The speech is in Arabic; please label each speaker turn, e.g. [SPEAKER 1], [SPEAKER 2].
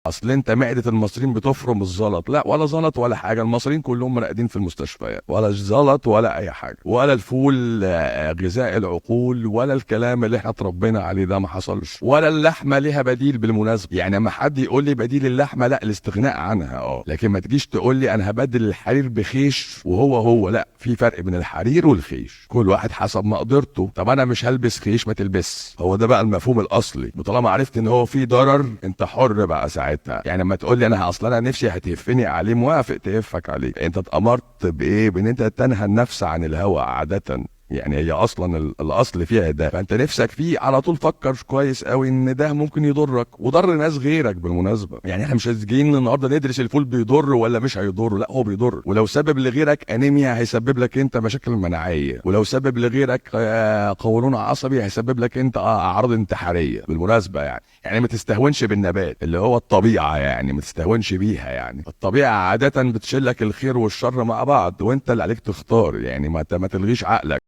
[SPEAKER 1] اصل انت معده المصريين بتفرم الزلط، لا ولا زلط ولا حاجه، المصريين كلهم راقدين في المستشفيات، ولا زلط ولا اي حاجه، ولا الفول غذاء العقول، ولا الكلام اللي احنا اتربينا عليه ده ما حصلش، ولا اللحمه ليها بديل بالمناسبه. يعني اما حد يقول لي بديل اللحمه، لا الاستغناء عنها لكن ما تجيش تقول لي انا هبدل الحرير بخيش وهو لا، في فرق بين الحرير والخيش، كل واحد حسب مقدرته. طب انا مش هلبس خيش، ما تلبس، هو ده بقى المفهوم الاصلي. وطالما عرفت ان هو في ضرر انت حر بقى ساعتها. يعني لما تقول لي انا اصلا انا نفسي هتهفني عليه، موافق تهفك عليه. انت اتامرت بايه؟ بان انت تنهى النفس عن الهوى عاده، يعني هي اصلا الاصل فيها ده، فانت نفسك فيه على طول فكر كويس قوي ان ده ممكن يضرك وضر ناس غيرك بالمناسبه. يعني احنا مش جايين النهارده ندرس الفول بيضر ولا مش هيضر، لا هو بيضر، ولو سبب لغيرك انيميا هيسبب لك انت مشاكل مناعيه، ولو سبب لغيرك قولون عصبي هيسبب لك انت اعراض انتحاريه بالمناسبه. يعني ما تستهونش بالنبات اللي هو الطبيعه، يعني ما تستهونش بيها. يعني الطبيعه عاده بتشيل لك الخير والشر مع بعض، وانت اللي عليك تختار، يعني ما تلغيش عقلك.